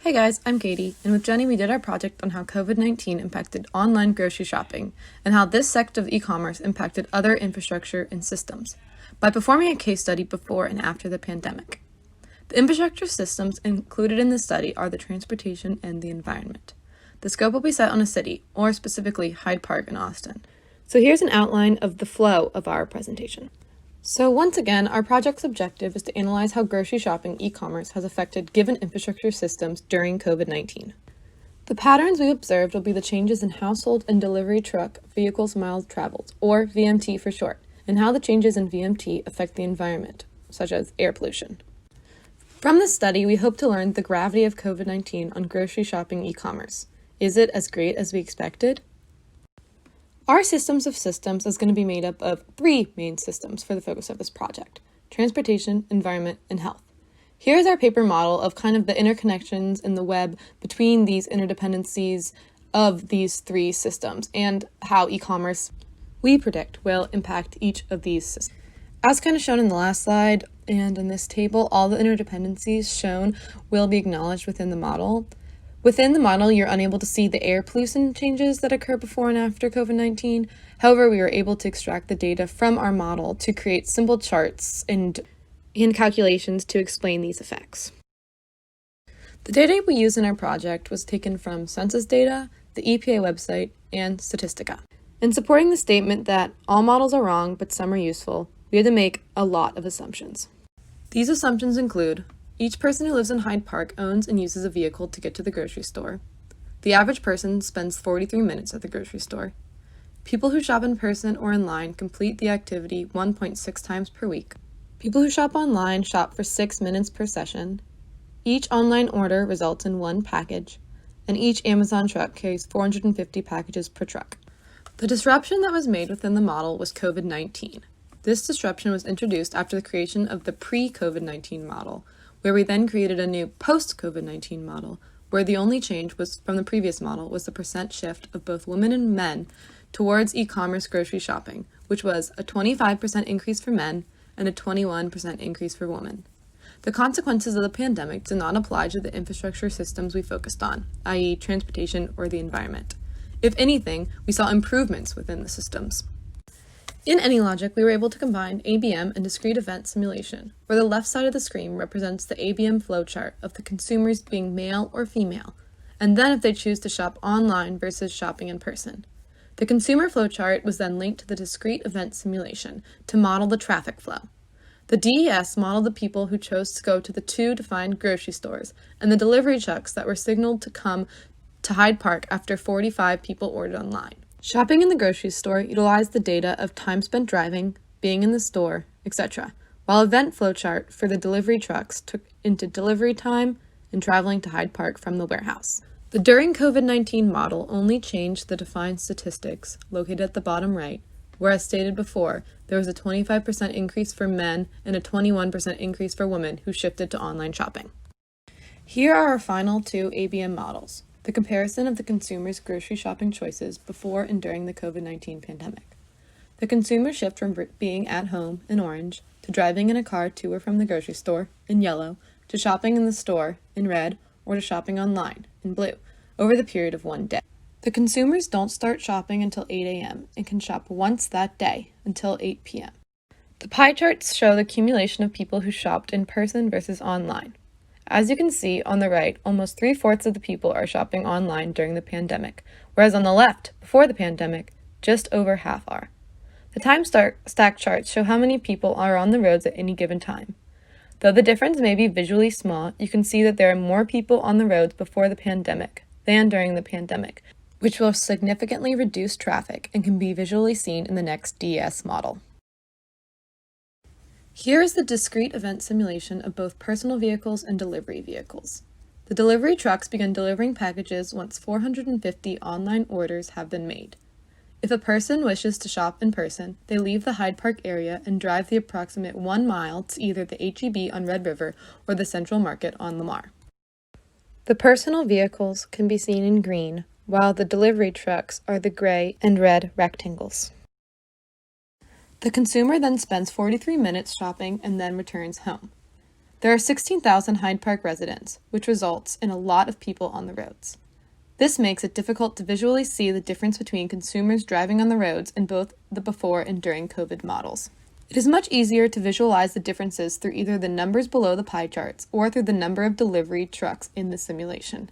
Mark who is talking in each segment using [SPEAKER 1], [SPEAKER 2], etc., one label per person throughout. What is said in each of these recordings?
[SPEAKER 1] Hey guys, I'm Katie, and with Jenny we did our project on how COVID-19 impacted online grocery shopping and how this sector of e-commerce impacted other infrastructure and systems by performing a case study before and after the pandemic. The infrastructure systems included in this study are the transportation and the environment. The scope will be set on a city, or specifically Hyde Park in Austin. So here's an outline of the flow of our presentation. So once again, our project's objective is to analyze how grocery shopping e-commerce has affected given infrastructure systems during COVID-19. The patterns we observed will be the changes in household and delivery truck vehicles miles traveled, or VMT for short, and how the changes in VMT affect the environment, such as air pollution. From this study, we hope to learn the gravity of COVID-19 on grocery shopping e-commerce. Is it as great as we expected? Our systems of systems is going to be made up of three main systems for the focus of this project: transportation, environment, and health. Here's our paper model of kind of the interconnections in the web between these interdependencies of these three systems and how e-commerce, we predict, will impact each of these systems. As kind of shown in the last slide and in this table, all the interdependencies shown will be acknowledged within the model. Within the model, you're unable to see the air pollution changes that occur before and after COVID-19. However, we were able to extract the data from our model to create simple charts and calculations to explain these effects. The data we used in our project was taken from census data, the EPA website, and Statistica. In supporting the statement that all models are wrong, but some are useful, we had to make a lot of assumptions. These assumptions include: each person who lives in Hyde Park owns and uses a vehicle to get to the grocery store. The average person spends 43 minutes at the grocery store. People who shop in person or online complete the activity 1.6 times per week. People who shop online shop for 6 minutes per session. Each online order results in one package, and each Amazon truck carries 450 packages per truck. The disruption that was made within the model was COVID-19. This disruption was introduced after the creation of the pre-COVID-19 model, where we then created a new post-COVID-19 model, where the only change was from the previous model was the percent shift of both women and men towards e-commerce grocery shopping, which was a 25% increase for men and a 21% increase for women. The consequences of the pandemic did not apply to the infrastructure systems we focused on, i.e. transportation or the environment. If anything, we saw improvements within the systems. In AnyLogic, we were able to combine ABM and discrete event simulation, where the left side of the screen represents the ABM flowchart of the consumers being male or female, and then if they choose to shop online versus shopping in person. The consumer flowchart was then linked to the discrete event simulation to model the traffic flow. The DES modeled the people who chose to go to the two defined grocery stores and the delivery trucks that were signaled to come to Hyde Park after 45 people ordered online. Shopping in the grocery store utilized the data of time spent driving, being in the store, etc., while event flowchart for the delivery trucks took into delivery time and traveling to Hyde Park from the warehouse. The during COVID-19 model only changed the defined statistics located at the bottom right, where as stated before, there was a 25% increase for men and a 21% increase for women who shifted to online shopping. Here are our final two ABM models: the comparison of the consumer's grocery shopping choices before and during the COVID-19 pandemic. The consumer shift from being at home in orange to driving in a car to or from the grocery store in yellow to shopping in the store in red or to shopping online in blue over the period of one day. The consumers don't start shopping until 8 a.m. and can shop once that day until 8 p.m. The pie charts show the accumulation of people who shopped in person versus online. As you can see on the right, almost 3/4 of the people are shopping online during the pandemic, whereas on the left, before the pandemic, just over half are. The time stack charts show how many people are on the roads at any given time. Though the difference may be visually small, you can see that there are more people on the roads before the pandemic than during the pandemic, which will significantly reduce traffic and can be visually seen in the next DES model. Here is the discrete event simulation of both personal vehicles and delivery vehicles. The delivery trucks begin delivering packages once 450 online orders have been made. If a person wishes to shop in person, they leave the Hyde Park area and drive the approximate 1 mile to either the H-E-B on Red River or the Central Market on Lamar. The personal vehicles can be seen in green, while the delivery trucks are the gray and red rectangles. The consumer then spends 43 minutes shopping and then returns home. There are 16,000 Hyde Park residents, which results in a lot of people on the roads. This makes it difficult to visually see the difference between consumers driving on the roads in both the before and during COVID models. It is much easier to visualize the differences through either the numbers below the pie charts or through the number of delivery trucks in the simulation.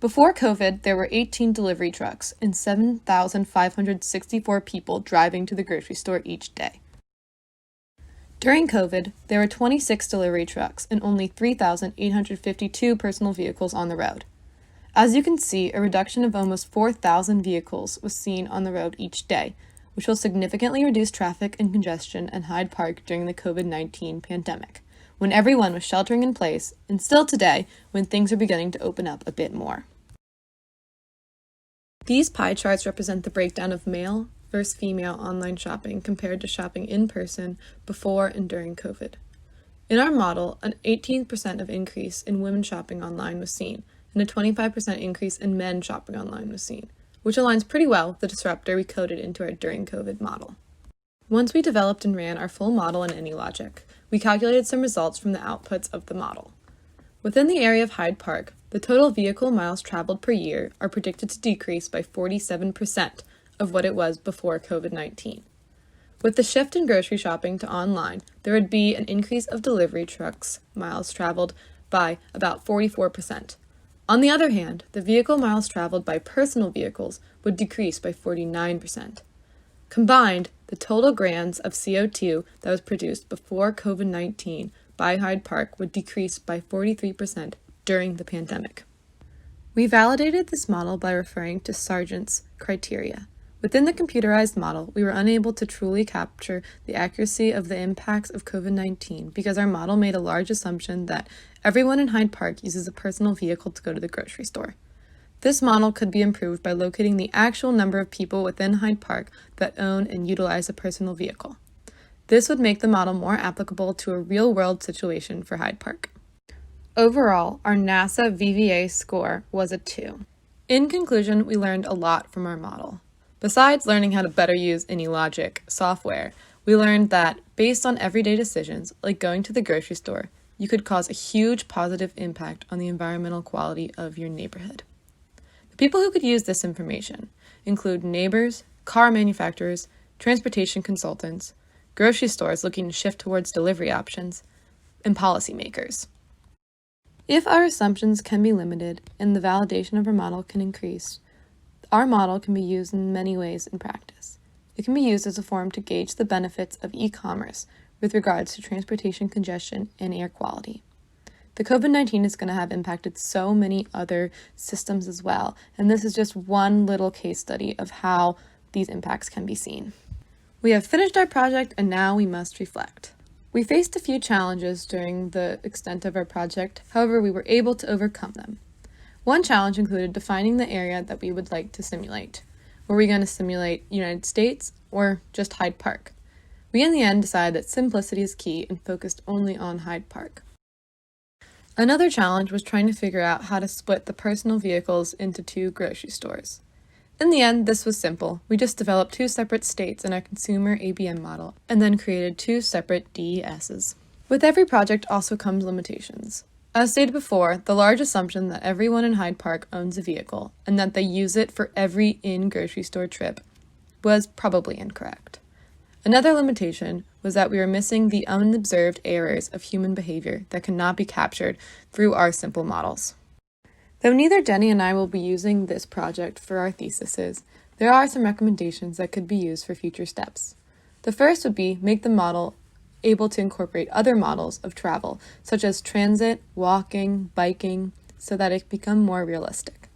[SPEAKER 1] Before COVID, there were 18 delivery trucks and 7,564 people driving to the grocery store each day. During COVID, there were 26 delivery trucks and only 3,852 personal vehicles on the road. As you can see, a reduction of almost 4,000 vehicles was seen on the road each day, which will significantly reduce traffic and congestion in Hyde Park during the COVID-19 pandemic, when everyone was sheltering in place, and still today, when things are beginning to open up a bit more. These pie charts represent the breakdown of male versus female online shopping compared to shopping in person before and during COVID. In our model, an 18% of increase in women shopping online was seen, and a 25% increase in men shopping online was seen, which aligns pretty well with the disruptor we coded into our during COVID model. Once we developed and ran our full model in AnyLogic, we calculated some results from the outputs of the model. Within the area of Hyde Park, the total vehicle miles traveled per year are predicted to decrease by 47% of what it was before COVID-19. With the shift in grocery shopping to online, there would be an increase of delivery trucks miles traveled by about 44%. On the other hand, the vehicle miles traveled by personal vehicles would decrease by 49%. Combined, the total grams of CO2 that was produced before COVID-19 by Hyde Park would decrease by 43% during the pandemic. We validated this model by referring to Sargent's criteria. Within the computerized model, we were unable to truly capture the accuracy of the impacts of COVID-19 because our model made a large assumption that everyone in Hyde Park uses a personal vehicle to go to the grocery store. This model could be improved by locating the actual number of people within Hyde Park that own and utilize a personal vehicle. This would make the model more applicable to a real-world situation for Hyde Park. Overall, our NASA VVA score was a 2. In conclusion, we learned a lot from our model. Besides learning how to better use AnyLogic software, we learned that, based on everyday decisions, like going to the grocery store, you could cause a huge positive impact on the environmental quality of your neighborhood. The people who could use this information include neighbors, car manufacturers, transportation consultants, grocery stores looking to shift towards delivery options, and policymakers. If our assumptions can be limited and the validation of our model can increase, our model can be used in many ways in practice. It can be used as a form to gauge the benefits of e-commerce with regards to transportation congestion and air quality. The COVID-19 is going to have impacted so many other systems as well, and this is just one little case study of how these impacts can be seen. We have finished our project and now we must reflect. We faced a few challenges during the extent of our project, however we were able to overcome them. One challenge included defining the area that we would like to simulate. Were we going to simulate United States or just Hyde Park? We in the end decided that simplicity is key and focused only on Hyde Park. Another challenge was trying to figure out how to split the personal vehicles into 2 grocery stores. In the end, this was simple. We just developed 2 separate states in our consumer ABM model and then created 2 separate DESs. With every project also comes limitations. As stated before, the large assumption that everyone in Hyde Park owns a vehicle and that they use it for every in-grocery store trip was probably incorrect. Another limitation was that we were missing the unobserved errors of human behavior that cannot be captured through our simple models. Though neither Jenny and I will be using this project for our theses, there are some recommendations that could be used for future steps. The first would be make the model able to incorporate other models of travel, such as transit, walking, biking, so that it become more realistic.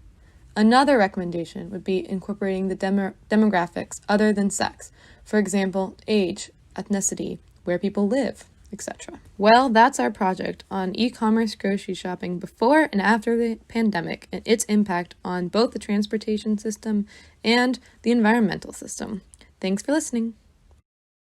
[SPEAKER 1] Another recommendation would be incorporating the demographics other than sex, for example, age, ethnicity, where people live, etc. Well, that's our project on e-commerce grocery shopping before and after the pandemic and its impact on both the transportation system and the environmental system. Thanks for listening.